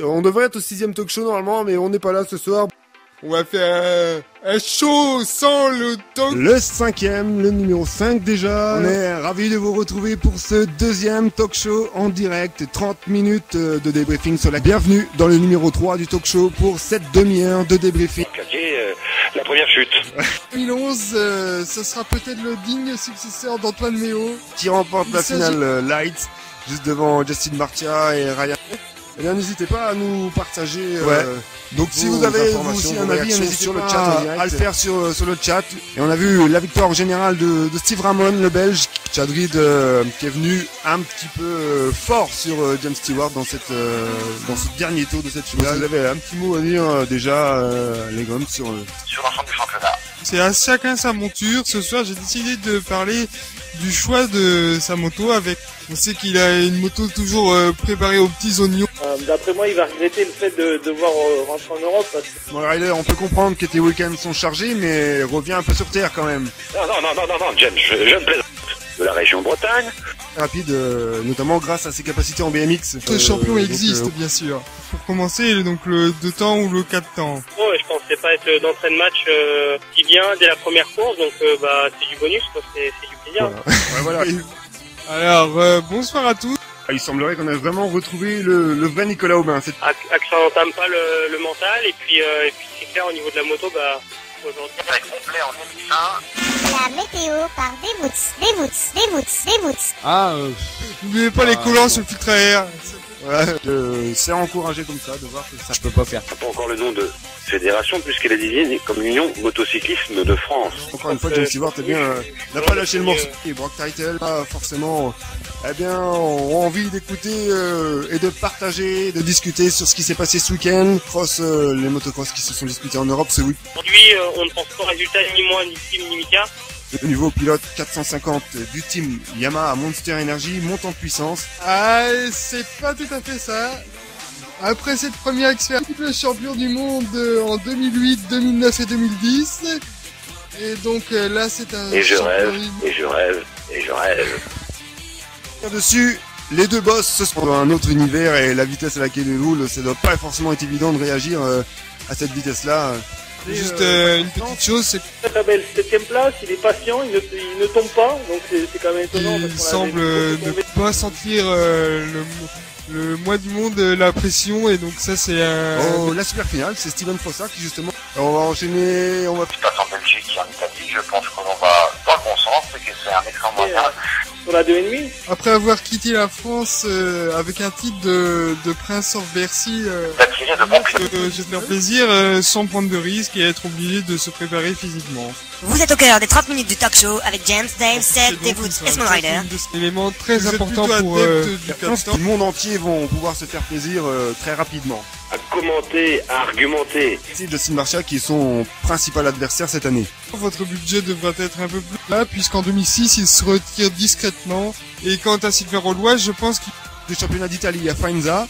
On devrait être au 6e talk show normalement, mais on n'est pas là ce soir. On va faire un show sans le talk. Le 5e, le numéro 5 déjà. On est ravis de vous retrouver pour ce 2e talk show en direct. 30 minutes de débriefing sur la... Bienvenue dans le numéro 3 du talk show pour cette demi-heure de débriefing. La première chute. 2011, ce sera peut-être le digne successeur d'Antoine Méo. Qui remporte la finale Lights, juste devant Justin Martia et Ryan. Eh bien, n'hésitez pas à nous partager. Donc, si vous avez vous aussi un avis, n'hésitez sur le chat à le faire sur le chat. Et on a vu la victoire générale de Steve Ramon, le Belge, Chad Reed, qui est venu un petit peu fort sur James Stewart dans ce dernier tour de cette finale. Vous avez un petit mot à dire déjà, les Gomes, sur l'ensemble du championnat. C'est à chacun sa monture. Ce soir, j'ai décidé de parler du choix de sa moto avec... On sait qu'il a une moto toujours préparée aux petits oignons. D'après moi, il va regretter le fait de devoir rentrer en Europe. Parce que... Bon, Ryder, on peut comprendre que tes week-ends sont chargés, mais reviens un peu sur terre quand même. Non, James, je me plaisante. De la région Bretagne. Rapide, notamment grâce à ses capacités en BMX. Ce champion existe, bien sûr. Pour commencer, donc le 2 temps ou le 4 temps. Ouais, je pensais pas être d'entrée de match qui vient dès la première course, donc c'est du bonus, quoi. C'est du plaisir. Voilà. Ouais, voilà. Alors, bonsoir à tous. Il semblerait qu'on ait vraiment retrouvé le vrai Nicolas Aubin. Accent n'entame pas le mental, et puis c'est clair, au niveau de la moto, aujourd'hui... Ça va être complet en M1. La météo par Devoots. Ah, n'oubliez pas les collants sur le filtre à air. Ouais, c'est encouragé comme ça de voir que ça. Je peux pas faire. Pas encore le nom de fédération puisqu'elle est désignée comme l'Union Motocyclisme de France. Encore une fois, James Stewart, n'a pas lâché le morceau. Et Brock Title, forcément, ont envie d'écouter et de partager, de discuter sur ce qui s'est passé ce week-end. Les motocross qui se sont disputés en Europe ce week. Aujourd'hui, on ne pense pas au résultat ni moi, ni Team, ni Mika. Le nouveau pilote 450 du team Yamaha Monster Energy monte en puissance. Ah, c'est pas tout à fait ça. Après cette première expérience, le champion du monde en 2008, 2009 et 2010. Et donc là, c'est un... Et je rêve. Dessus, les deux boss se sont dans un autre univers et la vitesse à laquelle ils roulent, ça doit pas forcément être évident de réagir à cette vitesse-là. Juste une petite chose, c'est que très belle 7ème place, il est patient, il ne tombe pas, donc c'est quand même étonnant. Il semble ne pas sentir le mois du monde, la pression, et donc ça c'est un... Oh, la super finale, c'est Steven Fossard qui justement... On va enchaîner, on va... Qui passe en Belgique et en Italie, je pense que l'on va dans le bon sens et que c'est un excellent moyen. Sur la 2,5. Après avoir quitté la France avec un titre de Prince of Bercy, j'ai fait plaisir sans prendre de risque et être obligé de se préparer physiquement. Vous êtes au cœur des 30 minutes du talk show avec James, Dave, Seth, Devoots et Small Rider. C'est un élément très important pour tout le monde entier vont pouvoir se faire plaisir très rapidement. À commenter, à argumenter. C'est Justin Martia qui est son principal adversaire cette année. Votre budget devrait être un peu plus là, puisqu'en 2006, il se retire discrètement. Et quant à Sylvain Rollois, je pense qu'il... Du championnat d'Italie à Faenza,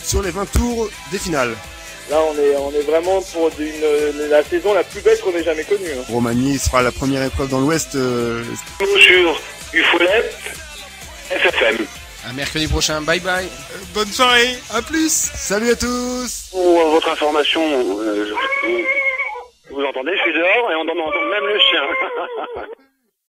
sur les 20 tours des finales. Là, on est vraiment pour la saison la plus belle qu'on ait jamais connue. Romagny sera la première épreuve dans l'Ouest. Sur UFOLEP, FFM. À mercredi prochain, bye bye. Bonne soirée, à plus. Salut à tous. Pour votre information, vous entendez, je suis dehors et on entend même le chien.